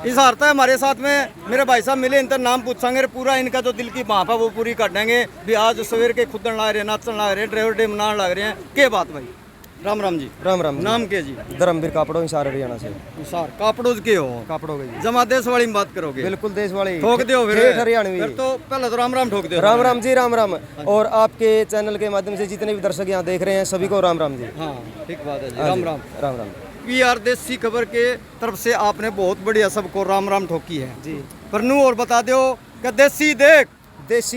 इस हारता है हमारे साथ में मेरे भाई साहब मिले, इनका नाम पूछेंगे, पूरा इनका जो दिल की भाप है वो पूरी कर देंगे भी। आज सवेर के खुदन ला रहे हैं, नाचन ला रहे हैं, ड्राइवर डे मनाने लग रहे हैं, क्या बात भाई? राम राम जी। राम राम। नाम क्या जी? धर्मवीर कापड़ो, हिसार हरियाणा से। हिसार कापड़ोज के हो? कापड़ो गई जमा देश वाली में बात करोगे? बिल्कुल देश वाली ठोक दो फिर हरियाणवी। फिर तो पहले तो राम राम ठोक दो। राम राम जी, राम राम। और आपके चैनल के माध्यम से जितने भी दर्शक यहाँ देख रहे हैं सभी को राम राम जी। हाँ ठीक बात है जी, राम राम। राम राम। PR देसी खबर के तरफ से आपने बहुत बढ़िया सबको राम राम ठोकी है जी। पर नू और बता दो कि देसी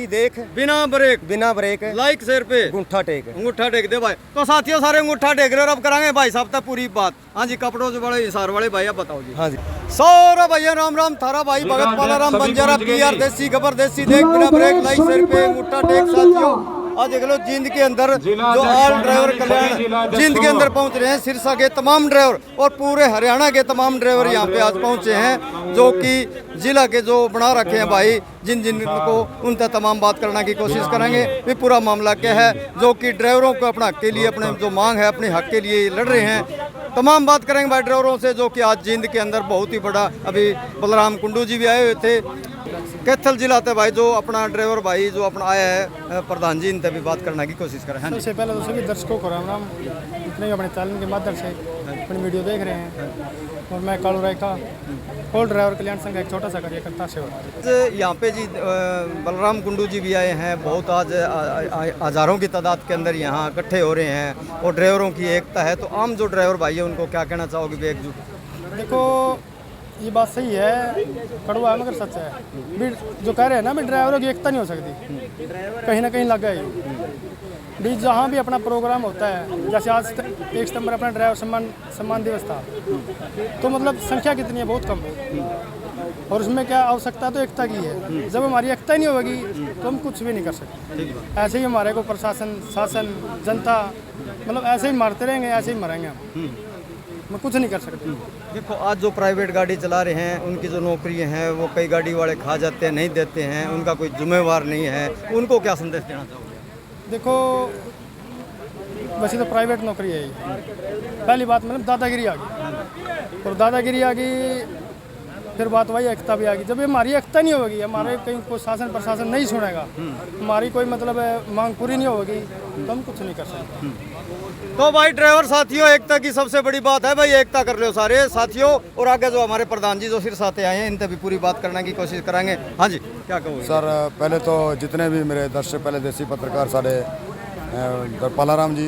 देख बिना ब्रेक लाइक शेयर पे अंगूठा टेक दे भाई। तो साथियों सारे अंगूठा टेक रहे और अब कराएंगे भाई साहब तक पूरी बात। हाँ जी, कपड़ों से बड़े हिसार वाले भाई, अब बताओ जी। हाँ जी। सौरा भैया राम राम, थारा भाई भगत पाला राम बंजारा, PR देसी खबर देसी देख बिना ब्रेक लाइक शेयर पे अंगूठा टेक। साथियों आज देख लो जिंद के अंदर जो ऑल ड्राइवर कल्याण जिंद के अंदर पहुंच रहे हैं, सिरसा के तमाम ड्राइवर और पूरे हरियाणा के तमाम ड्राइवर यहाँ पे आज पहुंचे हैं, जो कि जिला के जो बना रखे हैं भाई, जिन को उन तक तमाम बात करने की कोशिश करेंगे भी पूरा मामला क्या है, जो कि ड्राइवरों को अपना हक के लिए, अपने जो मांग है अपने हक के लिए लड़ रहे हैं। तमाम बात करेंगे भाई ड्राइवरों से, जो कि आज जिंद के अंदर बहुत ही बड़ा, अभी बलराम कुंडू जी भी आए हुए थे, कैथल जिला थे भाई, जो अपना ड्राइवर भाई जो अपना आया है प्रधान जी, इनसे भी बात करने की कोशिश करें। सबसे पहले तो सभी दर्शकों को राम राम, जितने भी अपने चैनल के माध्यम से अपनी वीडियो देख रहे हैं। और मैं कालू राय का ऑल ड्राइवर कल्याण संघ का एक छोटा सा कार्यकर्ता सेवा। यहाँ पे जी बलराम कुंडू जी भी आए हैं, बहुत आज हजारों की तादाद के अंदर यहाँ इकट्ठे हो रहे हैं और ड्राइवरों की एकता है। तो आम जो ड्राइवर भाई है उनको क्या कहना चाहोगे भी एकजुट? देखो ये बात सही है, कड़वा है मगर सच है। भी जो कह रहे हैं ना भी ड्राइवरों की एकता नहीं हो सकती, कहीं ना कहीं लग गई भी। जहाँ भी अपना प्रोग्राम होता है, जैसे आज 1 सितंबर अपना ड्राइवर सम्मान दिवस था, तो मतलब संख्या कितनी है, बहुत कम है। और उसमें क्या आवश्यकता तो एकता की है। जब हमारी एकता ही नहीं होगी तो हम कुछ भी नहीं कर सकते। ऐसे ही हमारे को प्रशासन, शासन, जनता मतलब ऐसे ही मारते रहेंगे, ऐसे ही मरेंगे हम कुछ नहीं कर सकते। देखो आज जो प्राइवेट गाड़ी चला रहे हैं उनकी जो नौकरी है वो कई गाड़ी वाले खा जाते हैं, नहीं देते हैं, उनका कोई जिम्मेवार नहीं है, उनको क्या संदेश देना चाहोगे? देखो वैसे तो प्राइवेट नौकरी है, पहली बात मतलब दादागिरी आ गई, और दादागिरी आ गई फिर बात वही एकता भी आ गई। जब हमारी एकता नहीं होगी, हमारे कहीं कोई शासन प्रशासन नहीं सुनेगा, हमारी कोई मतलब मांग पूरी नहीं होगी, तो हम कुछ नहीं कर सकते। तो भाई ड्राइवर साथियों, एकता की सबसे बड़ी बात है भाई, एकता कर लो सारे साथियों। और आगे जो हमारे प्रधान जी जो सिर साथ आए हैं, इनसे भी पूरी बात करने की कोशिश करेंगे। हाँ जी, क्या कहोगे? सर पहले तो जितने भी मेरे दर्शक, पहले देसी पत्रकार सारे, पालाराम जी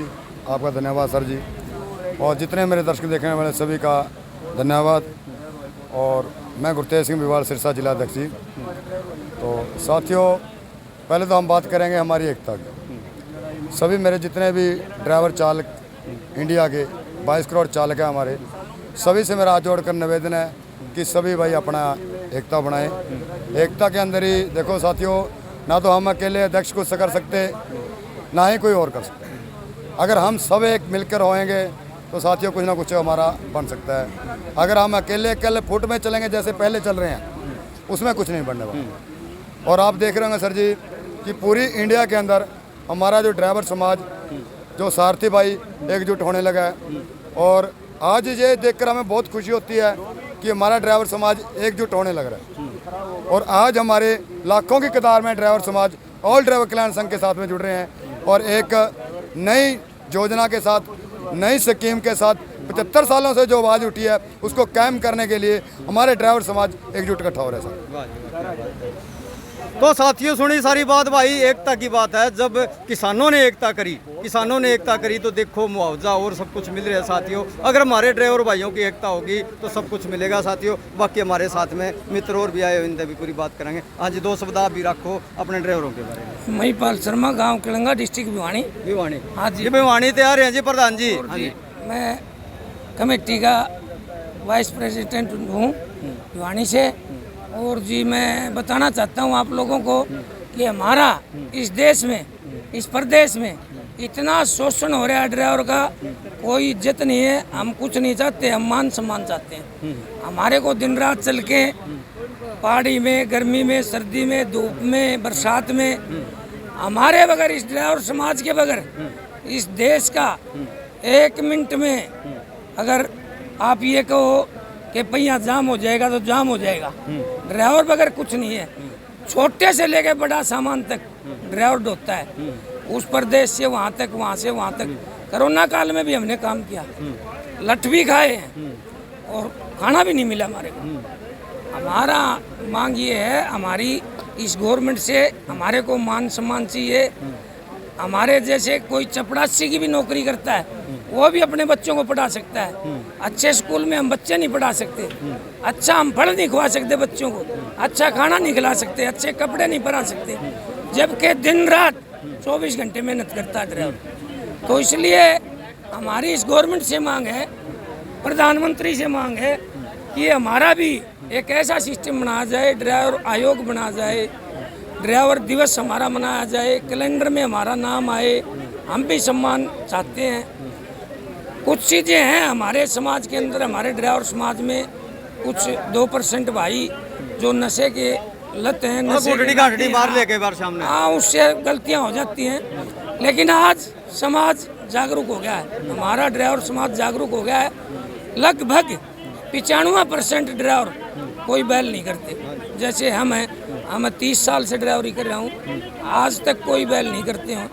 आपका धन्यवाद सर जी, और जितने मेरे दर्शक देखने वाले सभी का धन्यवाद। और मैं गुरतेज सिंह बिवाल, सिरसा जिला अध्यक्ष जी। तो साथियों पहले तो हम बात करेंगे हमारी एकता की। सभी मेरे जितने भी ड्राइवर चालक इंडिया के 22 करोड़ चालक हैं हमारे, सभी से मेरा हाथ जोड़कर निवेदन है कि सभी भाई अपना एकता बनाएं। एकता के अंदर ही देखो साथियों, ना तो हम अकेले अध्यक्ष कुछ कर सकते, ना ही कोई और कर सकते। अगर हम सब एक मिलकर होएंगे तो साथियों कुछ ना कुछ हमारा बन सकता है। अगर हम अकेले फुट में चलेंगे जैसे पहले चल रहे हैं, उसमें कुछ नहीं बनने वाला। और आप देख रहे होंगे सर जी कि पूरी इंडिया के अंदर हमारा जो ड्राइवर समाज, जो सारथी भाई एकजुट होने लगा है। और आज ये देखकर हमें बहुत खुशी होती है कि हमारा ड्राइवर समाज एकजुट होने लग रहा है। और आज हमारे लाखों की कतार में ड्राइवर समाज ऑल ड्राइवर कल्याण संघ के साथ में जुड़ रहे हैं, और एक नई योजना के साथ, नई स्कीम के साथ 75 सालों से जो आवाज़ उठी है उसको कायम करने के लिए हमारे ड्राइवर समाज एकजुट इकट्ठा हो रहे हैं सर। तो साथियों सुनी सारी बात भाई, एकता की बात है। जब किसानों ने एकता करी तो देखो मुआवजा और सब कुछ मिल रहा है साथियों। अगर हमारे ड्राइवर भाइयों की एकता होगी तो सब कुछ मिलेगा साथियों। बाकी हमारे साथ में मित्र और भी आए हुए, इनसे भी पूरी बात करेंगे। आज 2 शब्द आप भी रखो अपने ड्राइवरों के बारे में। महिपाल शर्मा, गांव किलंगा, डिस्ट्रिक्ट भिवानी। हाँ जी, भिवानी तैयार हैं जी प्रधान जी? हाँ जी, मैं कमेटी का वाइस प्रेसिडेंट हूँ भिवानी से। और जी मैं बताना चाहता हूँ आप लोगों को कि हमारा इस देश में, इस प्रदेश में इतना शोषण हो रहा है ड्राइवर का, कोई इज्जत नहीं है। हम कुछ नहीं चाहते, हम मान सम्मान चाहते हैं। हमारे को दिन रात चल के पहाड़ी में, गर्मी में, सर्दी में, धूप में, बरसात में, हमारे बगैर, इस ड्राइवर समाज के बगैर इस देश का 1 मिनट में, अगर आप ये कहो कि पहिया जाम हो जाएगा तो जाम हो जाएगा। ड्राइवर बगैर कुछ नहीं है, छोटे से लेके बड़ा सामान तक ड्राइवर ढोता है। उस प्रदेश से वहाँ तक, वहाँ से वहाँ तक। कोरोना काल में भी हमने काम किया, लठ भी खाए हैं और खाना भी नहीं मिला हमारे को। हमारा मांग ये है, हमारी इस गवर्नमेंट से हमारे को मान सम्मान चाहिए। हमारे जैसे कोई चपड़ासी की भी नौकरी करता है, वो भी अपने बच्चों को पढ़ा सकता है। अच्छे स्कूल में हम बच्चे नहीं पढ़ा सकते, अच्छा हम फल नहीं खवा सकते बच्चों को, अच्छा खाना नहीं खिला सकते, अच्छे कपड़े नहीं पहना सकते, जबकि दिन रात 24 घंटे मेहनत करता है ड्राइवर। तो इसलिए हमारी इस गवर्नमेंट से मांग है, प्रधानमंत्री से मांग है कि हमारा भी एक ऐसा सिस्टम बनाया जाए, ड्राइवर आयोग बनाया जाए, ड्राइवर दिवस हमारा मनाया जाए, कैलेंडर में हमारा नाम आए। हम भी सम्मान चाहते हैं। कुछ चीज़ें हैं हमारे समाज के अंदर, हमारे ड्राइवर समाज में कुछ 2% भाई जो नशे के लत हैं, नशे घाटी मार लेके बार सामने, हाँ, उससे गलतियां हो जाती हैं। लेकिन आज समाज जागरूक हो गया है, हमारा ड्राइवर समाज जागरूक हो गया है। लगभग 95% ड्राइवर कोई बैल नहीं करते। जैसे हम हैं, हम 30 साल से ड्राइवरी कर रहा हूँ, आज तक कोई बैल नहीं करते हैं।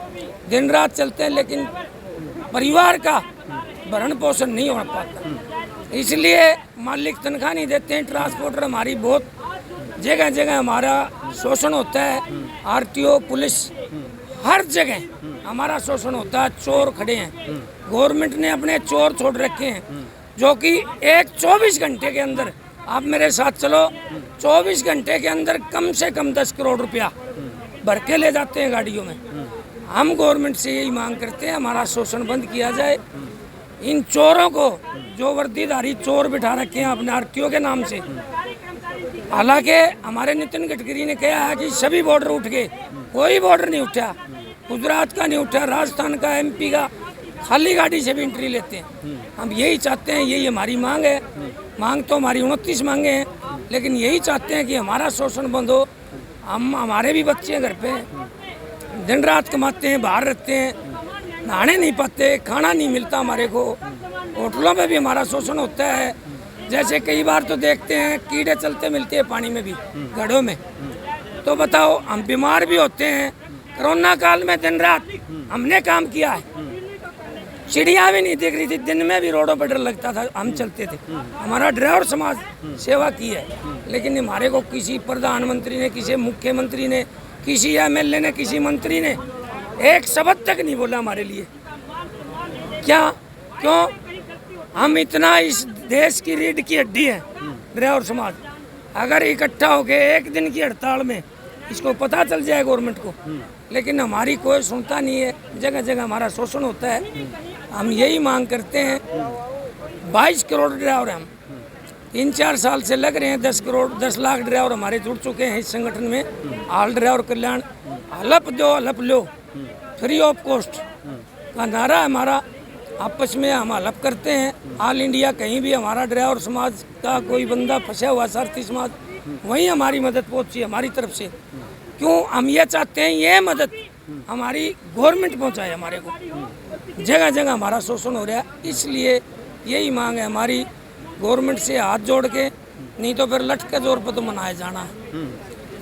दिन रात चलते हैं, लेकिन परिवार का भरण पोषण नहीं हो पाता, इसलिए मालिक तनख्वाह नहीं देते हैं। ट्रांसपोर्टर हमारी बहुत जगह जगह हमारा शोषण होता है। आरटीओ, पुलिस, हर जगह हमारा शोषण होता है। चोर खड़े हैं, गवर्नमेंट ने अपने चोर छोड़ रखे हैं, जो कि एक 24 घंटे के अंदर, आप मेरे साथ चलो, 24 घंटे के अंदर कम से कम 10 करोड़ रुपया भर के ले जाते हैं गाड़ियों में। हम गवर्नमेंट से यही मांग करते हैं, हमारा शोषण बंद किया जाए। इन चोरों को, जो वर्दीधारी चोर बिठा रखे हैं अपने आरटीओ के नाम से, हालांकि हमारे नितिन गडकरी ने कहा है कि सभी बॉर्डर उठ गए, कोई बॉर्डर नहीं उठा। गुजरात का नहीं उठा, राजस्थान का, एमपी का, खाली गाड़ी से भी एंट्री लेते हैं। हम यही चाहते हैं, यही हमारी मांग है। मांग तो हमारी 29 मांगे हैं, लेकिन यही चाहते हैं कि हमारा शोषण बंद हो। हमारे भी बच्चे हैं घर पे, दिन रात कमाते हैं, बाहर रहते हैं, नहाने नहीं पाते, खाना नहीं मिलता हमारे को। होटलों में भी हमारा शोषण होता है। जैसे कई बार तो देखते हैं कीड़े चलते मिलते हैं पानी में भी, घड़ों में। तो बताओ, हम बीमार भी होते हैं। कोरोना काल में दिन रात हमने काम किया है, चिड़िया भी नहीं दिख रही थी, दिन में भी रोडों पर डर लगता था, हम चलते थे। हमारा ड्राइवर समाज सेवा की है, लेकिन हमारे को किसी प्रधानमंत्री ने, किसी मुख्यमंत्री ने, किसी एमएलए ने, किसी मंत्री ने एक शब्द तक नहीं बोला हमारे लिए। क्या? क्यों? हम इतना इस देश की रीढ़ की हड्डी है ड्राइवर समाज। अगर इकट्ठा होके एक दिन की हड़ताल में इसको पता चल जाए गवर्नमेंट को, लेकिन हमारी कोई सुनता नहीं है। जगह जगह हमारा शोषण होता है। हम यही मांग करते हैं, 22 करोड़ ड्राइवर हम 3-4 साल से लग रहे हैं। 10 लाख ड्राइवर हमारे जुड़ चुके हैं इस संगठन में। ऑल ड्राइवर कल्याण, हलप दो हलप लो, फ्री ऑफ कॉस्ट का नारा हमारा। आपस में हम हलप करते हैं। ऑल इंडिया कहीं भी हमारा ड्राइवर समाज का कोई बंदा फंसा हुआ, सारथी समाज, वहीं हमारी मदद पहुंची हमारी तरफ से। क्यों? हम ये चाहते हैं ये मदद हमारी गवर्नमेंट पहुंचाए हमारे को। जगह जगह हमारा शोषण हो रहा है, इसलिए यही मांग है हमारी गवर्नमेंट से हाथ जोड़ के, नहीं तो फिर लठ के जोर पर तो मनाया जाना है।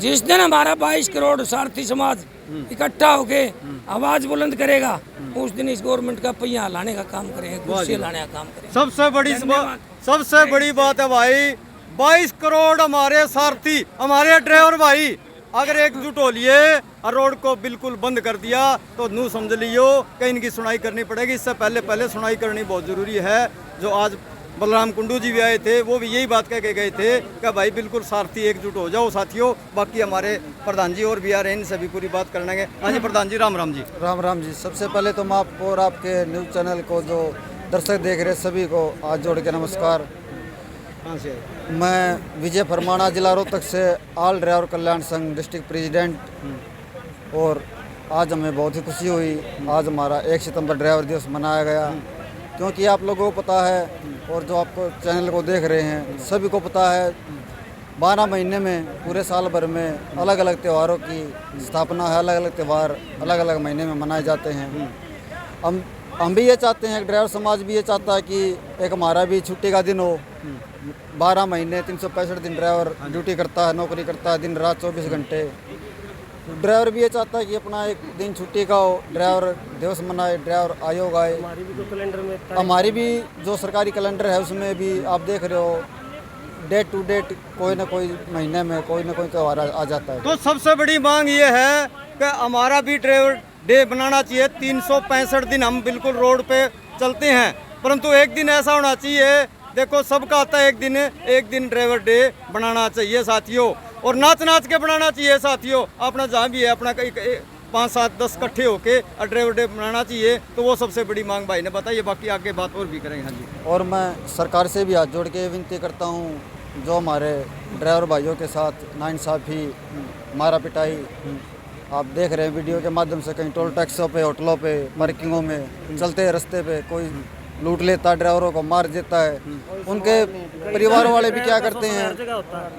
जिस दिन हमारा 22 करोड़ सारथी समाज इकट्ठा होके आवाज बुलंद करेगा, उस दिन इस गवर्नमेंट का पहिया हिलाने का काम करेंगे, कुर्सी हिलाने का काम करेंगे। सबसे बड़ी बात है भाई, 22 करोड़ हमारे सारथी, हमारे ड्राइवर भाई अगर एकजुट हो लिए और रोड को बिल्कुल बंद कर दिया तो नू समझ लियो कहीं इनकी सुनाई करनी पड़ेगी। इससे पहले सुनाई करनी बहुत ज़रूरी है। जो आज बलराम कुंडू जी भी आए थे, वो भी यही बात कह के गए थे कि भाई बिल्कुल सारथी एकजुट हो जाओ साथियों। बाकी हमारे प्रधान जी और भी आ रहे हैं, इनसे भी पूरी बात करनेंगे। हाँ जी प्रधान जी, राम राम जी। राम राम जी। सबसे पहले तो मैं आपको और आपके न्यूज़ चैनल को जो दर्शक देख रहे सभी को हाथ जोड़ के नमस्कार। कहाँ से? मैं विजय फरमाना, जिला रोहतक से ऑल ड्राइवर कल्याण संघ डिस्ट्रिक्ट प्रेसिडेंट। और आज हमें बहुत ही खुशी हुई, आज हमारा 1 सितंबर ड्राइवर दिवस मनाया गया। क्योंकि आप लोगों को पता है और जो आपको चैनल को देख रहे हैं सभी को पता है, 12 महीने में पूरे साल भर में अलग अलग त्योहारों की स्थापना है। अलग अलग त्यौहार अलग अलग महीने में मनाए जाते हैं। हम हम भी ये चाहते हैं, ड्राइवर समाज भी ये चाहता है कि एक हमारा भी छुट्टी का दिन हो। 12 महीने 365 दिन ड्राइवर ड्यूटी करता है, नौकरी करता है, दिन रात 24 घंटे। ड्राइवर भी ये चाहता है कि अपना एक दिन छुट्टी का हो, ड्राइवर दिवस मनाए, ड्राइवर आयोग आए। हमारी भी जो सरकारी कैलेंडर है उसमें भी आप देख रहे हो, डेट टू डेट कोई ना कोई महीने में कोई ना कोई त्यौहार आ जाता है। तो सबसे बड़ी मांग ये है कि हमारा भी ड्राइवर डे बनाना चाहिए। 365 दिन हम बिल्कुल रोड पे चलते हैं, परंतु एक दिन ऐसा होना चाहिए, देखो सबका आता है एक दिन ड्राइवर डे बनाना चाहिए साथियों, और नाच नाच के बनाना चाहिए साथियों। अपना जहाँ भी है अपना 5, 7, 10 इकट्ठे होके ड्राइवर डे बनाना चाहिए। तो वो सबसे बड़ी मांग भाई ने बताइए, बाकी आगे बात और भी करेंगे। हाँ जी। और मैं सरकार से भी हाथ जोड़ के विनती करता हूँ, जो हमारे ड्राइवर भाइयों के साथ नाइंसाफ़ी, मारा पिटाई आप देख रहे हैं वीडियो के माध्यम से, कहीं टोल टैक्सों पे, होटलों पे, पार्किंगों में, चलते रास्ते पे कोई लूट लेता है, ड्राइवरों को मार देता है। उनके परिवार वाले भी क्या करते हैं,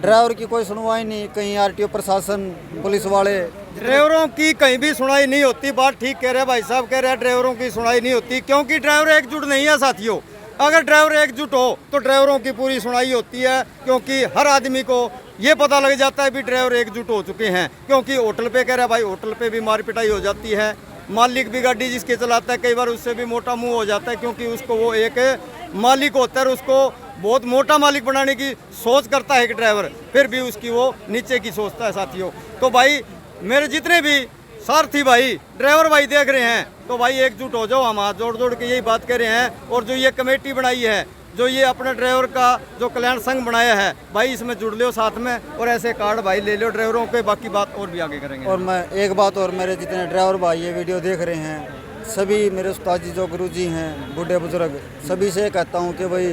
ड्राइवर की कोई सुनवाई नहीं, कहीं आरटीओ प्रशासन, पुलिस वाले, ड्राइवरों की कहीं भी सुनाई नहीं होती। बात ठीक कह रहे हैं भाई साहब, कह रहे हैं ड्राइवरों की सुनाई नहीं होती, क्योंकि ड्राइवर एकजुट नहीं है साथियों। अगर ड्राइवर एकजुट हो तो ड्राइवरों की पूरी सुनाई होती है, क्योंकि हर आदमी को ये पता लग जाता है भी ड्राइवर एकजुट हो चुके हैं। क्योंकि होटल पे कह रहा है भाई, होटल पे भी मार पिटाई हो जाती है, मालिक भी गाड़ी जिसके चलाता है कई बार उससे भी मोटा मुंह हो जाता है, क्योंकि उसको वो एक मालिक होता है, उसको बहुत मोटा मालिक बनाने की सोच करता है एक ड्राइवर, फिर भी उसकी वो नीचे की सोचता है साथियों। तो भाई मेरे जितने भी सारथी भाई, ड्राइवर भाई देख रहे हैं, तो भाई एकजुट हो जाओ, हम हाथ जोड़ जोड़ के यही बात कर रहे हैं। और जो ये कमेटी बनाई है, जो ये अपने ड्राइवर का जो कल्याण संघ बनाया है भाई, इसमें जुड़ लो साथ में, और ऐसे कार्ड भाई ले लो ड्राइवरों के। बाकी बात और भी आगे करेंगे। और मैं एक बात और, मेरे जितने ड्राइवर भाई ये वीडियो देख रहे हैं, सभी मेरे उस्ताद जी जो गुरुजी हैं, बूढ़े बुजुर्ग, सभी से कहता हूँ कि भाई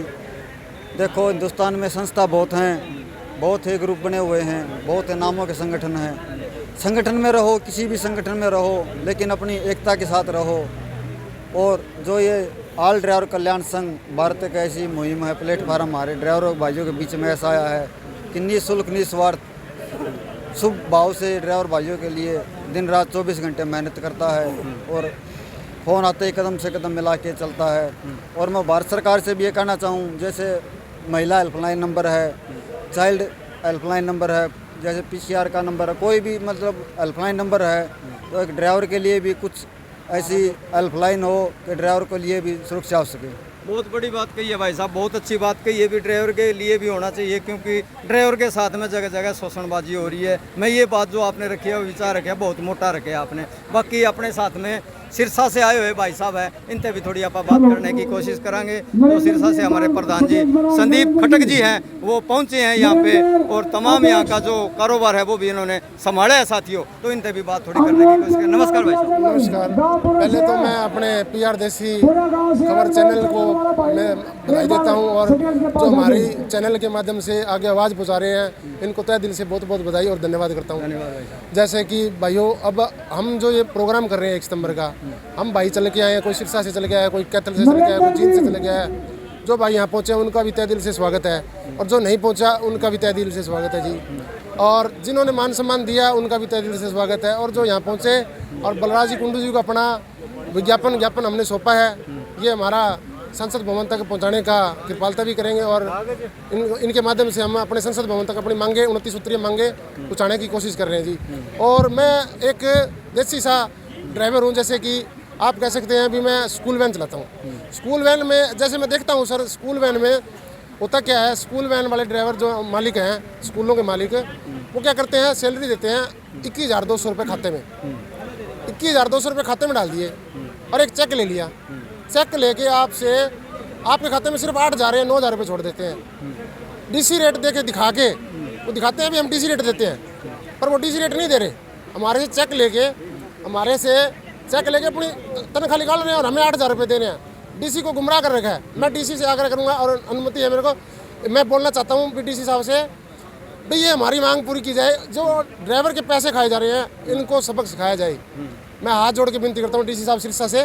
देखो, हिंदुस्तान में संस्था बहुत हैं, बहुत ही ग्रुप बने हुए हैं, बहुत ही नामों के संगठन हैं। संगठन में रहो, किसी भी संगठन में रहो, लेकिन अपनी एकता के साथ रहो। और जो ये ऑल ड्राइवर कल्याण संघ भारत एक ऐसी मुहिम है, प्लेटफार्म हमारे ड्राइवरों भाइयों के बीच में ऐसा आया है कि निःशुल्क निस्वार्थ शुभ भाव से ड्राइवर भाइयों के लिए दिन रात 24 घंटे मेहनत करता है, और फ़ोन आते ही कदम से कदम मिला के चलता है। और मैं भारत सरकार से भी ये कहना चाहूँ, जैसे महिला हेल्पलाइन नंबर है, चाइल्ड हेल्पलाइन नंबर है, जैसे PCR का नंबर है, कोई भी मतलब हेल्पलाइन नंबर है, तो एक ड्राइवर के लिए भी कुछ ऐसी हेल्पलाइन हो कि ड्राइवर के लिए भी सुरक्षा हो सके। बहुत बड़ी बात कही है भाई साहब, बहुत अच्छी बात कही है भी, ड्राइवर के लिए भी होना चाहिए, क्योंकि ड्राइवर के साथ में जगह जगह शोषणबाजी हो रही है। मैं ये बात जो आपने रखी है, विचार रखे बहुत मोटा रखे आपने। बाकी अपने साथ में सिरसा से आए हुए भाई साहब है, इनसे भी थोड़ी आप बात करने की कोशिश करेंगे। तो सिरसा से हमारे प्रधान जी संदीप खटक जी हैं, वो पहुंचे हैं यहाँ पे, और तमाम यहाँ का जो कारोबार है वो भी इन्होंने संभाला है साथियों। तो इनसे भी बात थोड़ी करने की कोशिश करें। नमस्कार भाई साहब। नमस्कार। पहले तो मैं अपने PR देसी खबर चैनल को मैं बधाई देता हूं, और जो हमारी चैनल के माध्यम से आगे आवाज़ पहुंचा रहे हैं, इनको तहे दिल से बहुत बहुत बधाई और धन्यवाद करता हूं। धन्यवाद भाई साहब। जैसे कि भाइयों, अब हम जो ये प्रोग्राम कर रहे हैं 1 सितंबर का, हम भाई चल के आए हैं, कोई सिरसा से चल के आया है, कोई कैथल से चल के आया है, कोई जींद से चल के आया है। जो भाई यहाँ पहुँचे उनका भी तहे दिल से स्वागत है, और जो नहीं पहुँचा उनका भी तहे दिल से स्वागत है जी। और जिन्होंने मान सम्मान दिया उनका भी तहे दिल से स्वागत है। और जो यहाँ पहुँचे और बलराज जी कुंडू जी को अपना ज्ञापन हमने सौंपा है, ये हमारा संसद भवन तक पहुंचाने का कृपालता भी करेंगे, और इनके माध्यम से हम अपने संसद भवन तक अपनी मांगे 29 सूत्रीय मांगे पहुंचाने की कोशिश कर रहे हैं जी। और मैं एक देसी सा ड्राइवर हूं, जैसे कि आप कह सकते हैं भी मैं स्कूल वैन चलाता हूं। स्कूल वैन में जैसे मैं देखता हूं सर, स्कूल वैन में होता क्या है, स्कूल वैन वाले ड्राइवर जो मालिक हैं, स्कूलों के मालिक, वो क्या करते हैं, सैलरी देते हैं 21,200 रुपये खाते में, 21,200 रुपये खाते में डाल दिए, और एक चेक ले लिया। चेक लेके आपके खाते में सिर्फ 8,000 या 9,000 रुपये छोड़ देते हैं। DC रेट दे के दिखा के वो दिखाते हैं भी हम DC रेट देते हैं, पर वो DC रेट नहीं दे रहे। हमारे से चेक लेके अपनी तनख्वाह निकाल रहे हैं, और हमें 8,000 रुपये दे रहे हैं। DC को गुमराह कर रखा है। मैं DC से आग्रह करूँगा, और अनुमति है मेरे को, मैं बोलना चाहता हूँ DC साहब से, भाई ये हमारी मांग पूरी की जाए। जो ड्राइवर के पैसे खाए जा रहे हैं, इनको सबक सिखाया जाए। मैं हाथ जोड़ के विनती करता हूँ DC साहब सिरसा से,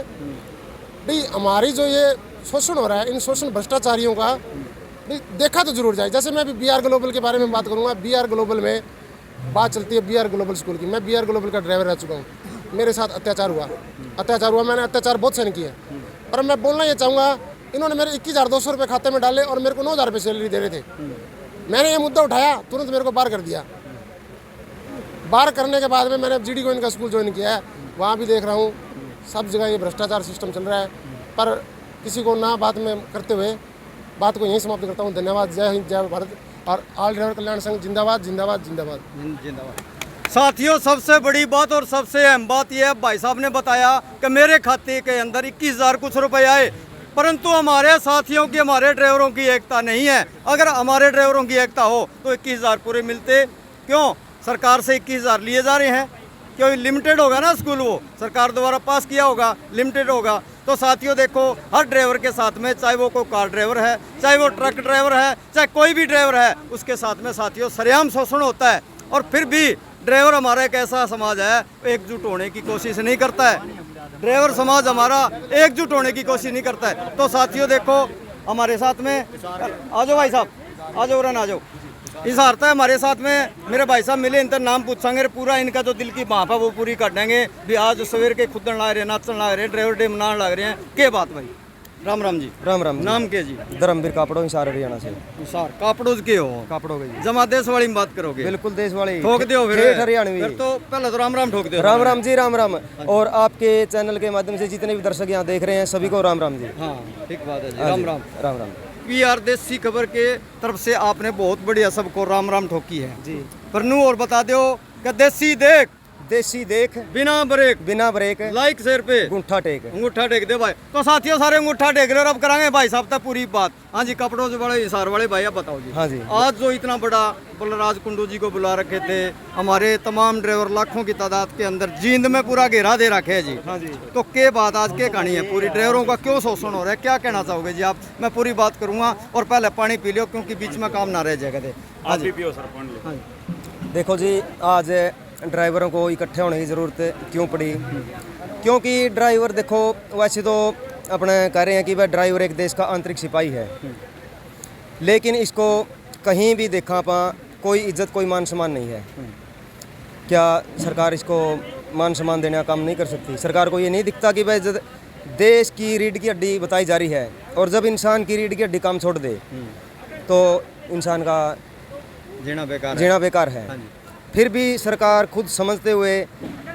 भाई हमारी जो ये शोषण हो रहा है, इन शोषण भ्रष्टाचारियों का भाई देखा तो जरूर जाए। जैसे मैं अभी BR ग्लोबल के बारे में बात करूँगा। BR ग्लोबल में बात चलती है BR ग्लोबल स्कूल की। मैं BR ग्लोबल का ड्राइवर रह चुका हूँ। मेरे साथ अत्याचार हुआ, मैंने अत्याचार बहुत सहन किया, पर मैं बोलना ये चाहूँगा, इन्होंने मेरे 21,200 रुपये खाते में डाले और मेरे को 9,000 रुपये सैलरी दे रहे थे। मैंने ये मुद्दा उठाया, तुरंत मेरे को बाहर कर दिया। बाहर करने के बाद में मैंने GD को इनका स्कूल ज्वाइन किया है, वहाँ भी देख रहा हूँ सब जगह ये भ्रष्टाचार सिस्टम चल रहा है। पर किसी को ना बात में करते हुए बात को यहीं समाप्त करता हूँ। धन्यवाद। जय हिंद, जय भारत। और ऑल ड्राइवर कल्याण संघ जिंदाबाद जिंदाबाद जिंदाबाद जिंदाबाद। साथियों, सबसे बड़ी बात और सबसे अहम बात यह है, भाई साहब ने बताया कि मेरे खाते के अंदर 21,000 कुछ रुपए आए, परंतु हमारे साथियों की, हमारे ड्राइवरों की एकता नहीं है। अगर हमारे ड्राइवरों की एकता हो तो 21,000 पूरे मिलते। क्यों सरकार से 21,000 लिए जा रहे हैं? क्योंकि लिमिटेड होगा ना स्कूल, वो सरकार द्वारा पास किया होगा, लिमिटेड होगा। तो साथियों देखो, हर ड्राइवर के साथ में, चाहे वो कोई कार ड्राइवर है, चाहे वो ट्रक ड्राइवर है, चाहे कोई भी ड्राइवर है, उसके साथ में साथियों सरेआम शोषण होता है। और फिर भी ड्राइवर हमारा एक ऐसा समाज है, एकजुट होने की कोशिश नहीं करता है। ड्राइवर समाज हमारा एकजुट होने की कोशिश नहीं करता है। तो साथियों देखो, हमारे साथ में आ जाओ भाई साहब, आ जाओ रन, आ जाओ। इस हारता है हमारे साथ में मेरे भाई साहब मिले, इनका नाम पूछेंगे, पूरा इनका जो दिल की भाप है वो पूरी कर देंगे। भी आज सवेर के खुदन ला रहे हैं, नाचन ला रहे हैं, ड्राइवर डे मनाने लग रहे हैं। के बात भाई? राम राम जी। राम राम जी। नाम के जी? धर्मवीर कापड़ो, हिसार हरियाणा से। हिसार कापड़ोज के हो? कापड़ो गई। जमा देश वाली में बात करोगे? बिल्कुल देश वाली। ठोक दो फिर हरियाणवी। फिर तो पहले तो राम राम ठोक दो। राम राम जी, राम राम। और आपके चैनल के माध्यम से जितने भी दर्शक यहाँ देख रहे हैं सभी को राम राम जी। हाँ ठीक बात है जी, राम राम। राम राम। PR देसी खबर के तरफ से आपने बहुत बढ़िया सबको राम राम ठोकी है जी। पर नू और बता दो कि देसी देख, देसी देख, बिना ब्रेक, बिना ब्रेक, लाइक शेर पे अंगूठा टेक। अंगूठा टेक दे भाई। तो साथियों सारे अंगूठा टेक रहे और अब कराएंगे भाई साहब तक पूरी बात। हाँ जी, कपड़ों से बड़े हिसार वाले भाई, अब बताओ जी। हाँ जी। आज जो इतना बड़ा बलराज कुंडू जी को बुला रखे थे, हमारे तमाम ड्राइवर लाखों की तादाद के अंदर जींद में पूरा घेरा दे रखे है जी। हाँ जी। तो के बात आज के कहानी है पूरी, ड्राइवरों का क्यों शोषण हो रहा है, क्या कहना चाहोगे जी आप? मैं पूरी बात करूंगा और पहले पानी पी लो क्योंकि बीच में काम ना रह जाएगा। आप भी पियो सर, पानी लो। देखो जी, आज ड्राइवरों को इकट्ठे होने की ज़रूरत क्यों पड़ी? क्योंकि ड्राइवर देखो, वैसे तो अपने कह रहे हैं कि वह ड्राइवर एक देश का आंतरिक सिपाही है, लेकिन इसको कहीं भी देखा पा कोई इज्जत, कोई मान सम्मान नहीं है। क्या सरकार इसको मान सम्मान देने का काम नहीं कर सकती? सरकार को ये नहीं दिखता कि वह देश की रीढ़ की हड्डी बताई जा रही है, और जब इंसान की रीढ़ की हड्डी काम छोड़ दे तो इंसान का जीना बेकार है। फिर भी सरकार खुद समझते हुए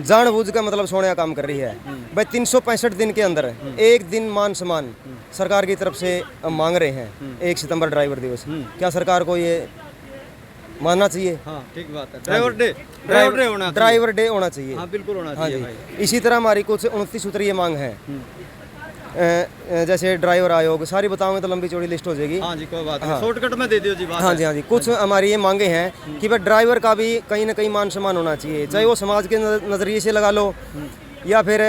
जानबूझ कर मतलब सोने का काम कर रही है। भाई 365 दिन के अंदर एक दिन मान सम्मान सरकार की तरफ से मांग रहे हैं, 1 सितंबर ड्राइवर दिवस। क्या सरकार को ये मानना चाहिए? हाँ ठीक बात है, ड्राइवर डे होना चाहिए। हाँ बिल्कुल होना चाहिए भाई। इसी तरह हमारी कुछ 29 सूत्रीय मांग है, जैसे ड्राइवर आयोग, सारी बताऊंगे तो लंबी चौड़ी लिस्ट हो जाएगी। हाँ जी, कोई बात नहीं, शॉर्टकट में दे दियो जी बात। हाँ जी, हाँ जी। कुछ हमारी ये मांगे हैं कि भाई ड्राइवर का भी कहीं ना कहीं मान सम्मान होना चाहिए, चाहे वो समाज के नज़रिए से लगा लो या फिर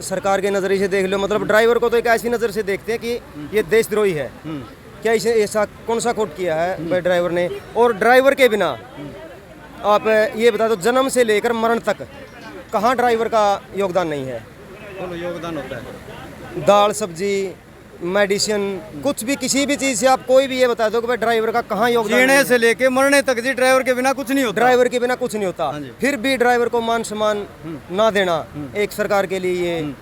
सरकार के नज़रिए से देख लो। मतलब ड्राइवर को तो एक ऐसी नज़र से देखते हैं कि ये देशद्रोही है। क्या इसे ऐसा कौन सा खोट किया है भाई ड्राइवर ने? और ड्राइवर के बिना आप ये बता दो, जन्म से लेकर मरण तक कहाँ ड्राइवर का योगदान नहीं है? योगदान होता है। दाल सब्जी, मेडिसिन, कुछ भी, किसी भी चीज़ से आप कोई भी ये बता दो कि भाई ड्राइवर का कहाँ योगदान? जीने से लेके मरने तक जी ड्राइवर के बिना कुछ नहीं होता। ड्राइवर के बिना कुछ नहीं होता। फिर भी ड्राइवर को मान सम्मान ना देना एक सरकार के लिए, ये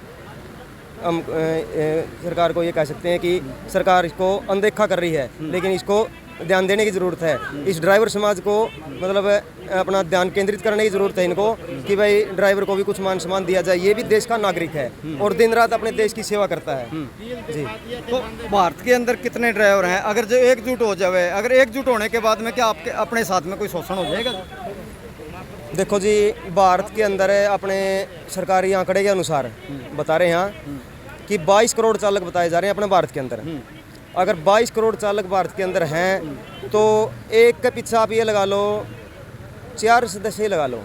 हम सरकार को ये कह सकते हैं कि सरकार इसको अनदेखा कर रही है, लेकिन इसको ध्यान देने की ज़रूरत है। इस ड्राइवर समाज को मतलब अपना ध्यान केंद्रित करने की ज़रूरत है इनको कि भाई ड्राइवर को भी कुछ मान सम्मान दिया जाए। ये भी देश का नागरिक है और दिन रात अपने देश की सेवा करता है जी। तो भारत के अंदर कितने ड्राइवर हैं? अगर जो एकजुट हो जाए, अगर एकजुट होने के बाद में क्या आपके अपने साथ में कोई शोषण हो जाएगा? देखो जी, भारत के अंदर अपने सरकारी आंकड़े के अनुसार बता रहे हैं कि 22 करोड़ चालक बताए जा रहे हैं अपने भारत के अंदर। अगर 22 करोड़ चालक भारत के अंदर हैं तो एक के पीछे आप ये लगा लो 4 सदस्य लगा लो,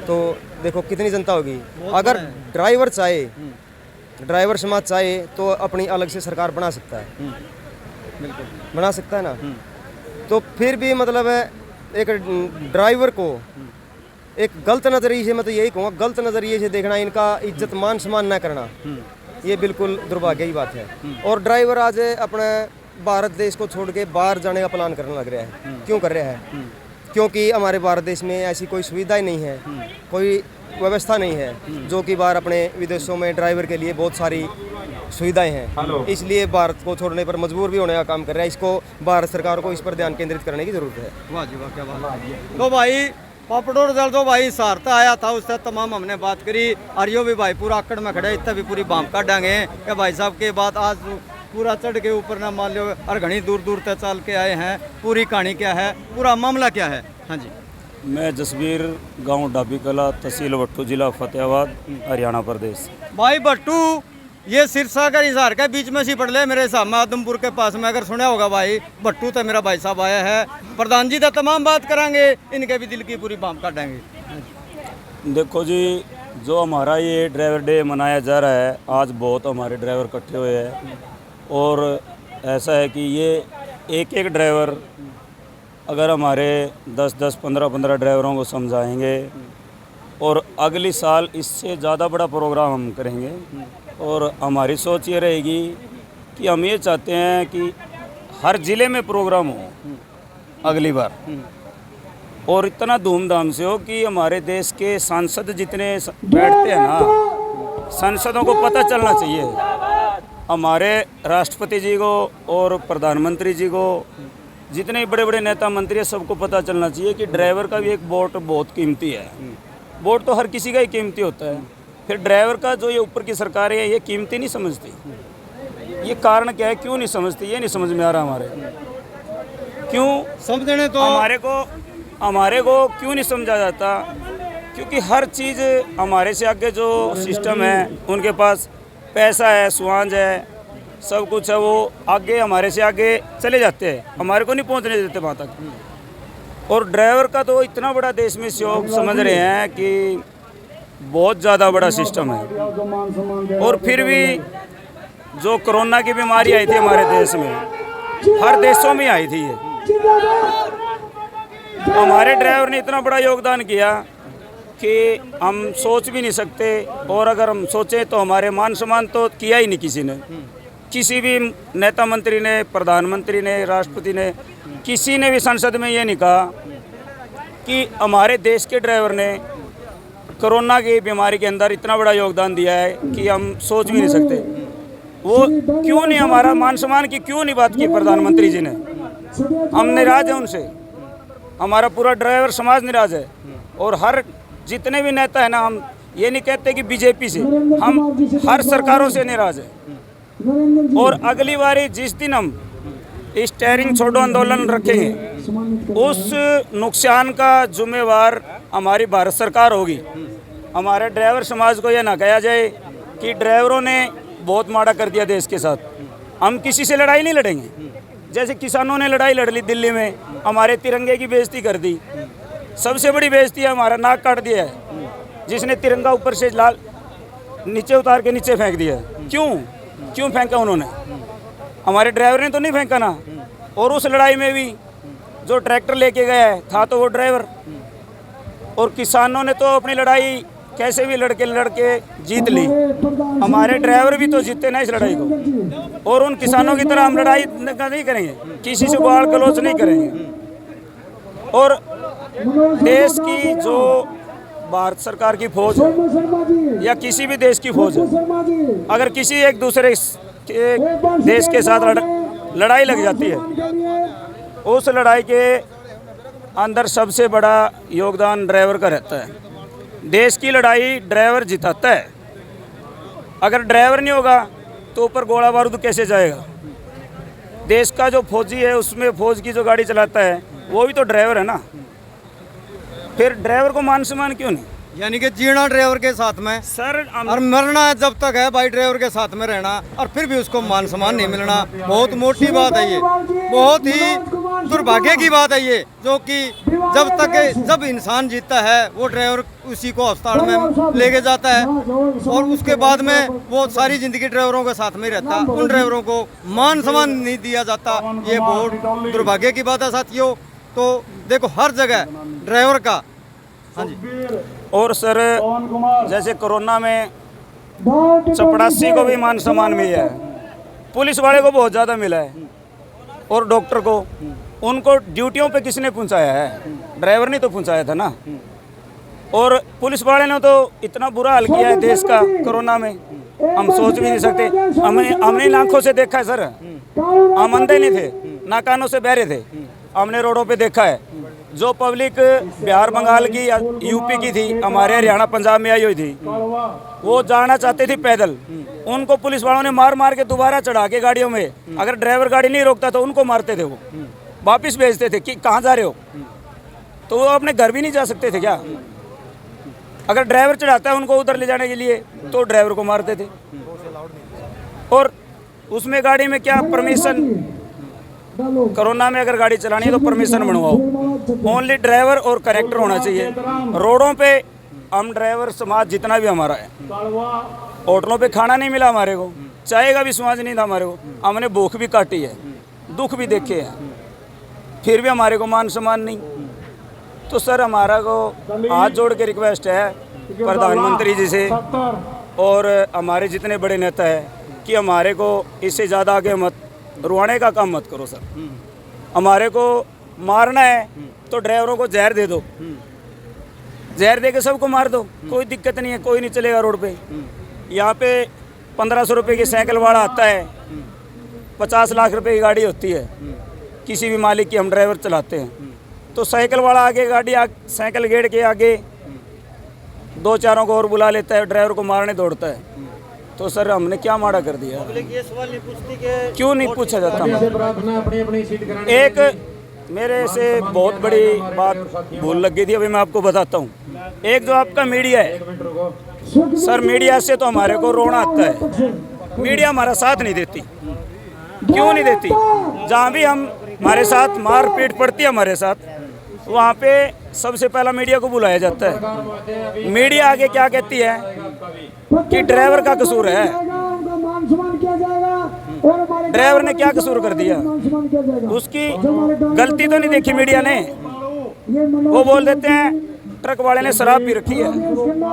तो देखो कितनी जनता होगी। अगर ड्राइवर चाहे, ड्राइवर समाज चाहे तो अपनी अलग से सरकार बना सकता है, बना सकता है ना। तो फिर भी मतलब एक ड्राइवर को एक गलत नज़रिए से, मतलब यही कहूँगा, गलत नज़रिए से देखना, इनका इज्जत मान सम्मान न करना, ये बिल्कुल दुर्भाग्य की बात है। और ड्राइवर आज अपने भारत देश को छोड़ के बाहर जाने का प्लान करने लग रहा है। क्यों कर रहा है? क्योंकि हमारे भारत देश में ऐसी कोई सुविधा ही नहीं है, कोई व्यवस्था नहीं है जो कि बाहर अपने विदेशों में ड्राइवर के लिए बहुत सारी सुविधाएं हैं, इसलिए भारत को छोड़ने पर मजबूर भी होने का काम कर रहा है। इसको भारत सरकार को इस पर ध्यान केंद्रित करने की जरूरत है। वाह जी वाह, क्या बात है। तो भाई पापड़ों रिजल्ट तो भाई सहारता आया था, उससे तमाम हमने बात करी। और यो भी भाई पूरा आकड़ में खड़े, इतना भी पूरी बाम काटेंगे कि भाई साहब के बाद आज पूरा चढ़ के ऊपर ना मान लो, और घनी दूर दूर तक चल के आए हैं। पूरी कहानी क्या है, पूरा मामला क्या है? हाँ जी। मैं जसबीर, गांव डाबी कला, तहसील भट्टू, जिला फतेहाबाद, हरियाणा प्रदेश। भाई भट्टू, ये सिरसा का हिसार के बीच में सी पड़ ले मेरे हिसाब में, आदमपुर के पास में। अगर सुना होगा भाई, भट्टू तो मेरा भाई साहब आया है। प्रधान जी तो तमाम बात करांगे, इनके भी दिल की पूरी बाम काटेंगे। देखो जी, जो हमारा ये ड्राइवर डे मनाया जा रहा है, आज बहुत हमारे ड्राइवर इकट्ठे हुए हैं। और ऐसा है कि ये एक एक ड्राइवर अगर हमारे 10-10, 15-15 ड्राइवरों को समझाएंगे और अगली साल इससे ज़्यादा बड़ा प्रोग्राम हम करेंगे। और हमारी सोच ये रहेगी कि हम ये चाहते हैं कि हर ज़िले में प्रोग्राम हो अगली बार, और इतना धूमधाम से हो कि हमारे देश के सांसद जितने बैठते हैं ना, सांसदों को पता चलना चाहिए, हमारे राष्ट्रपति जी को और प्रधानमंत्री जी को, जितने बड़े बड़े नेता मंत्री हैं, सबको पता चलना चाहिए कि ड्राइवर का भी एक वोट बहुत कीमती है। वोट तो हर किसी का ही कीमती होता है, फिर ड्राइवर का जो ये ऊपर की सरकार है ये कीमती नहीं समझती। ये कारण क्या है, क्यों नहीं समझती, ये नहीं समझ में आ रहा हमारे। क्यों समझने तो हमारे को क्यों नहीं समझा जाता? क्योंकि हर चीज़ हमारे से आगे जो सिस्टम है, उनके पास पैसा है, सुआंज है, सब कुछ है, वो आगे हमारे से आगे चले जाते हैं, हमारे को नहीं पहुंचने देते वहाँ तक। और ड्राइवर का तो इतना बड़ा देश में सहयोग समझ रहे हैं कि बहुत ज़्यादा बड़ा सिस्टम है। और फिर भी जो कोरोना की बीमारी आई थी हमारे देश में, हर देशों में आई थी ये, हमारे ड्राइवर ने इतना बड़ा योगदान किया कि हम सोच भी नहीं सकते। और अगर हम सोचें तो हमारे मान सम्मान तो किया ही नहीं किसी ने, किसी भी नेता मंत्री ने, प्रधानमंत्री ने, राष्ट्रपति ने, किसी ने भी संसद में ये नहीं कहा कि हमारे देश के ड्राइवर ने कोरोना की बीमारी के अंदर इतना बड़ा योगदान दिया है कि हम सोच भी नहीं सकते। वो क्यों नहीं, हमारा मान सम्मान की क्यों नहीं बात की प्रधानमंत्री जी ने? हम नाराज हैं उनसे, हमारा पूरा ड्राइवर समाज नाराज है। और हर जितने भी नेता है ना, हम ये नहीं कहते कि बीजेपी से, हम हर सरकारों से नाराज है। और अगली बारी जिस दिन हम स्टीयरिंग छोड़ो आंदोलन रखेंगे, उस नुकसान का जिम्मेवार हमारी भारत सरकार होगी। हमारे ड्राइवर समाज को यह ना कहा जाए कि ड्राइवरों ने बहुत माड़ा कर दिया देश के साथ। हम किसी से लड़ाई नहीं लड़ेंगे। जैसे किसानों ने लड़ाई लड़ ली दिल्ली में, हमारे तिरंगे की बेइज्जती कर दी। सबसे बड़ी बेइज्जती है, हमारा नाक काट दिया है, जिसने तिरंगा ऊपर से लाल नीचे उतार के नीचे फेंक दिया। क्यों फेंका उन्होंने? हमारे ड्राइवर ने तो नहीं फेंका ना। और उस लड़ाई में भी जो ट्रैक्टर लेके गया है था तो वो ड्राइवर। और किसानों ने तो अपनी लड़ाई कैसे भी लड़के जीत ली। हमारे ड्राइवर भी तो जीते ना इस लड़ाई को। और उन किसानों की तरह हम लड़ाई नहीं करेंगे, किसी से गाल गलौज नहीं करेंगे। और देश की जो भारत सरकार की फौज है या किसी भी देश की फौज है, अगर किसी एक दूसरे के देश के साथ लड़ाई लग जाती है, उस लड़ाई के अंदर सबसे बड़ा योगदान ड्राइवर का रहता है। देश की लड़ाई ड्राइवर जिताता है। अगर ड्राइवर नहीं होगा तो ऊपर गोला बारूद कैसे जाएगा? देश का जो फौजी है, उसमें फौज की जो गाड़ी चलाता है वो भी तो ड्राइवर है ना। फिर ड्राइवर को मान सम्मान क्यों नहीं? यानी कि जीना ड्राइवर के साथ में सर, और मरना है जब तक है भाई ड्राइवर के साथ में रहना, और फिर भी उसको मान सम्मान नहीं मिलना। बहुत मोटी बात है ये, बहुत ही दुर्भाग्य की बात है ये, जो कि जब इंसान जीतता है वो ड्राइवर उसी को अस्पताल में लेके जाता है, और उसके बाद में वो सारी जिंदगी ड्राइवरों के साथ में ही रहता है। उन ड्राइवरों को मान सम्मान नहीं दिया जाता, ये बहुत दुर्भाग्य की बात है साथियों। तो देखो हर जगह ड्राइवर का। हाँ जी। और सर, जैसे कोरोना में चपड़ासी को भी मान सम्मान मिला है, पुलिस वाले को बहुत ज़्यादा मिला है, और डॉक्टर को, उनको ड्यूटियों पे किसने पहुंचाया है? ड्राइवर ने तो पहुंचाया था ना। और पुलिस वाले ने तो इतना बुरा हाल किया है देश का कोरोना में, हम सोच भी नहीं सकते। हमने इन आंखों से देखा है सर, हम अंधे नहीं थे, ना कानों से बहरे थे। हमने रोडों पे देखा है जो पब्लिक बिहार बंगाल की या यूपी की थी, हमारे हरियाणा पंजाब में आई हुई थी, वो जाना चाहते थे पैदल, उनको पुलिस वालों ने मार मार के दोबारा चढ़ा के गाड़ियों में, अगर ड्राइवर गाड़ी नहीं रोकता तो उनको मारते थे, वो वापस भेजते थे कि कहाँ जा रहे हो, तो वो अपने घर भी नहीं जा सकते थे क्या। अगर ड्राइवर चढ़ाता है उनको उधर ले जाने के लिए तो ड्राइवर को मारते थे। और उसमें गाड़ी में क्या परमिशन, कोरोना में अगर गाड़ी चलानी है तो परमिशन बनवाओ, ओनली ड्राइवर और करेक्टर होना चाहिए। रोडों पे हम ड्राइवर समाज जितना भी हमारा है, होटलों पे खाना नहीं मिला हमारे को, चाय का भी स्वाद नहीं था हमारे को, हमने भूख भी काटी है, दुख भी देखे हैं, फिर भी हमारे को मान सम्मान नहीं। तो सर हमारा को हाथ जोड़ के रिक्वेस्ट है प्रधानमंत्री जी से और हमारे जितने बड़े नेता हैं कि हमारे को इससे ज़्यादा आगे मत रुआने का काम मत करो सर। हमारे को मारना है तो ड्राइवरों को जहर दे दो, जहर दे के सबको मार दो, कोई दिक्कत नहीं है, कोई नहीं चलेगा रोड पे। यहाँ पे 1500 रुपये की साइकिल वाला आता है, 50 लाख रुपए की गाड़ी होती है किसी भी मालिक की, हम ड्राइवर चलाते हैं, तो साइकिल वाला आगे गाड़ी साइकिल गेड़ के आगे 2-4 को और बुला लेता है, ड्राइवर को मारने दौड़ता है। तो सर हमने क्या माड़ा कर दिया? ये सवाल नहीं पूछती कि क्यों नहीं पूछा जाता? एक मेरे से बहुत बड़ी बात भूल लग गई थी, अभी मैं आपको बताता हूँ। एक जो आपका मीडिया है सर, मीडिया से तो हमारे को रोना आता है, मीडिया हमारा साथ नहीं देती। क्यों नहीं देती? जहाँ भी हम हमारे साथ मारपीट पड़ती है हमारे साथ, वहाँ पे सबसे पहला मीडिया को बुलाया जाता है। मीडिया आगे क्या कहती है कि ड्राइवर का कसूर है। ड्राइवर ने क्या कसूर कर दिया? उसकी गलती तो नहीं देखी मीडिया ने। वो बोल देते हैं ट्रक वाले ने शराब पी रखी है,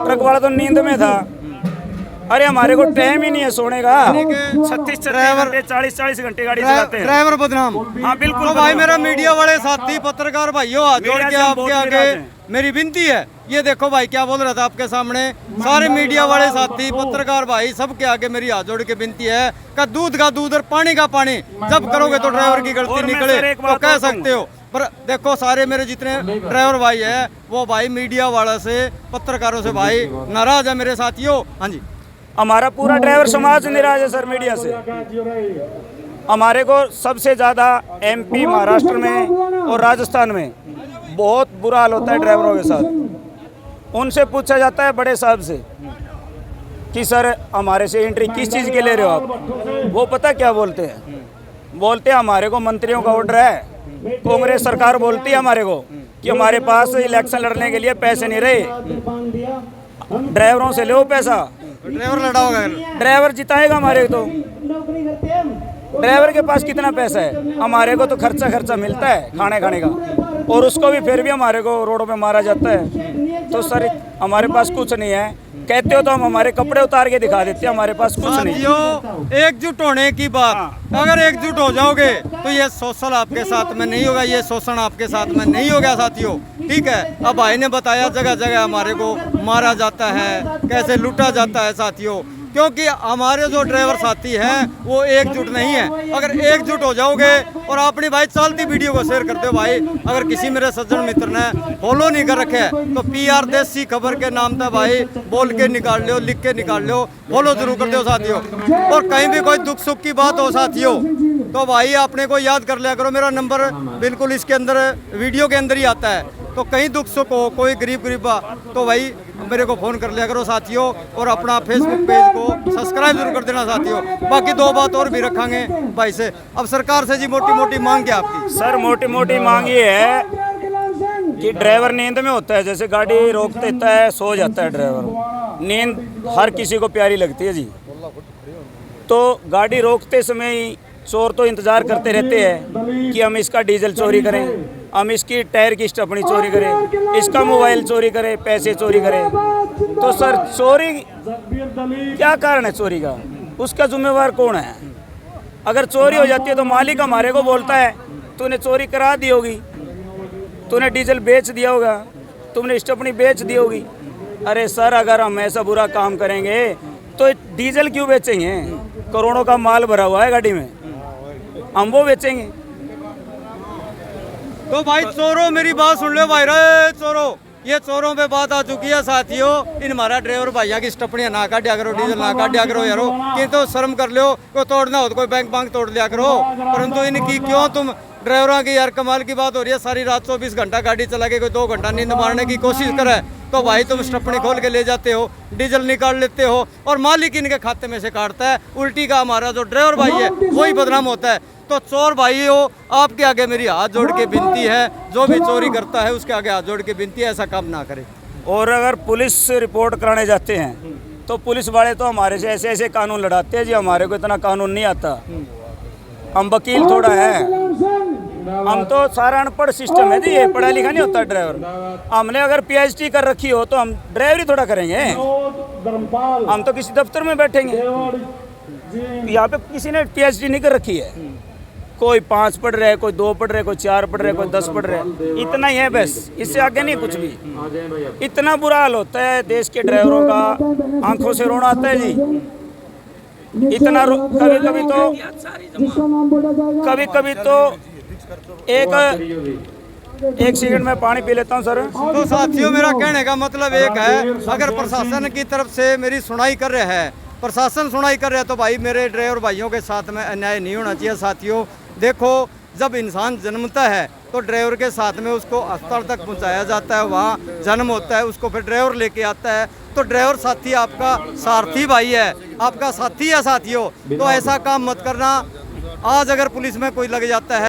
ट्रक वाला तो नींद में था। अरे हमारे को टाइम ही नहीं है सोने का, 36 घंटे 40 घंटे गाड़ी चलाते हैं। ड्राइवर बदनाम। हाँ बिल्कुल। तो भाई मेरा मीडिया वाले साथी पत्रकार भाइयों, हाथ जोड़ के आपके आगे मेरी विनती है, ये देखो भाई क्या बोल रहा था आपके सामने, सारे मीडिया वाले साथी पत्रकार भाई सबके आगे मेरी हाथ जोड़ के विनती है कि दूध का दूध और पानी का पानी जब करोगे तो ड्राइवर की गलती निकले तो कह सकते हो। पर देखो सारे मेरे जितने ड्राइवर भाई है वो भाई मीडिया वाला से, पत्रकारों से भाई नाराज है मेरे साथियों। हाँ जी, हमारा पूरा ड्राइवर समाज निराश है सर मीडिया से। हमारे को सबसे ज़्यादा MP महाराष्ट्र में और राजस्थान में बहुत बुरा हाल होता है ड्राइवरों के साथ। उनसे पूछा जाता है बड़े साहब से कि सर हमारे से एंट्री किस चीज़ के ले रहे हो आप? वो पता क्या बोलते हैं? बोलते हैं हमारे को मंत्रियों का ऑर्डर है, कांग्रेस सरकार बोलती है हमारे को कि हमारे पास इलेक्शन लड़ने के लिए पैसे नहीं रहे, ड्राइवरों से लो पैसा, ड्राइवर लड़ा होगा, ड्राइवर जिताएगा हमारे तो। ड्राइवर के पास कितना पैसा है? हमारे को तो खर्चा मिलता है खाने का, और उसको भी फिर भी हमारे को रोडों पे मारा जाता है। तो सर हमारे पास कुछ नहीं है, कहते हो तो हम हमारे कपड़े उतार के दिखा देते हैं, हमारे पास कुछ नहीं। साथियों एकजुट होने की बात, अगर एकजुट हो जाओगे तो ये शोषण आपके साथ में नहीं होगा, ये शोषण आपके साथ में नहीं होगा साथियों। ठीक है, अब भाई ने बताया जगह जगह हमारे को मारा जाता है, कैसे लूटा जाता है साथियों, क्योंकि हमारे जो ड्राइवर साथी हैं वो एकजुट नहीं है। अगर एकजुट हो जाओगे और अपनी भाई चलती वीडियो को शेयर करते हो भाई, अगर किसी मेरे सज्जन मित्र ने फॉलो नहीं कर रखे है तो PR देसी खबर के नाम से भाई बोल के निकाल लो, लिख के निकाल लो, फॉलो जरूर कर दो साथियों। और कहीं भी कोई दुख सुख की बात हो साथियों तो भाई अपने को याद कर लिया करो, मेरा नंबर बिल्कुल इसके अंदर वीडियो के अंदर ही आता है। तो कहीं दुख सुख हो, कोई गरीब तो भाई मेरे को फ़ोन कर लिया करो साथियों, और अपना फेसबुक पेज को सब्सक्राइब जरूर कर देना साथियों। बाकी 2 बात और भी रखेंगे भाई से। अब सरकार से जी मोटी मोटी मांग क्या आपकी? सर मोटी मोटी मांग ये है कि ड्राइवर नींद में होता है, जैसे गाड़ी रोक देता है सो जाता है ड्राइवर, नींद हर किसी को प्यारी लगती है जी। तो गाड़ी रोकते समय ही चोर तो इंतज़ार करते रहते हैं कि हम इसका डीजल चोरी करें, हम इसकी टायर की स्टपनी चोरी करें, इसका मोबाइल चोरी करें, पैसे चोरी करें। तो सर चोरी क्या कारण है चोरी का? उसका जिम्मेवार कौन है? अगर चोरी हो जाती है तो मालिक हमारे को बोलता है तूने चोरी करा दी होगी, तूने डीजल बेच दिया होगा, तुमने स्टपनी बेच दी होगी। अरे सर अगर हम ऐसा बुरा काम करेंगे तो डीजल क्यों बेचेंगे? करोड़ों का माल भरा हुआ है गाड़ी में, हम वो बेचेंगे? तो भाई चोरों मेरी बात सुन लो भाई रे चोरों, ये चोरों पे बात आ चुकी है साथियों। इन हमारा ड्राइवर भैया की स्टपनियां ना काटिया करो, डीजल ना काटिया करो यारो, कि तो शर्म कर लो, कोई तोड़ना हो तो कोई बैंक बैंक तोड़ लिया करो, परंतु इनकी क्यों तुम ड्राइवरों की यार कमाल की बात हो रही है। सारी रात 24 घंटा गाड़ी चला के कोई 2 घंटा नींद मारने की कोशिश करे तो भाई तुम स्टपनी खोल के ले जाते हो, डीजल निकाल लेते हो और मालिक इनके खाते में से काटता है। उल्टी का हमारा जो ड्राइवर भाई है वही बदनाम होता है। तो चोर भाई हो, आपके आगे मेरी हाथ जोड़ के विनती है, जो भी चोरी करता है उसके आगे हाथ जोड़ के विनती है, ऐसा काम ना करे। और अगर पुलिस से रिपोर्ट कराने जाते हैं तो पुलिस वाले तो हमारे से ऐसे ऐसे कानून लड़ाते हैं जी, हमारे को इतना कानून नहीं आता, हम वकील थोड़ा है, हम तो सारा अनपढ़ सिस्टम है जी, ये पढ़ा लिखा नहीं होता ड्राइवर। हमने अगर PhD कर रखी हो तो हम ड्राइवरी थोड़ा करेंगे, हम तो किसी दफ्तर में बैठेंगे। यहाँ पे किसी ने PhD नहीं कर रखी है, कोई 5 पढ़ रहे, कोई 2 पढ़ रहे, कोई 4 पढ़ रहे, कोई 10 पढ़ रहे, इतना ही है बस, इससे आगे नहीं कुछ भी। इतना बुरा हाल होता है देश के ड्राइवरों का, आंखों से रोना आता है जी। इतना कभी कभी तो एक सेकंड में पानी पी लेता हूँ सर। तो साथियों मेरा कहने का मतलब एक है, अगर प्रशासन की तरफ से मेरी सुनाई कर रहा है, प्रशासन सुनाई कर रहा है तो भाई मेरे ड्राइवर भाइयों के साथ में अन्याय नहीं होना चाहिए। साथियों देखो, जब इंसान जन्मता है तो ड्राइवर के साथ में उसको अस्पताल तक पहुंचाया जाता है, वहाँ जन्म होता है, उसको फिर ड्राइवर लेके आता है। तो ड्राइवर साथी आपका सारथी भाई है, आपका साथी है साथियों। तो ऐसा काम मत करना। आज अगर पुलिस में कोई लग जाता है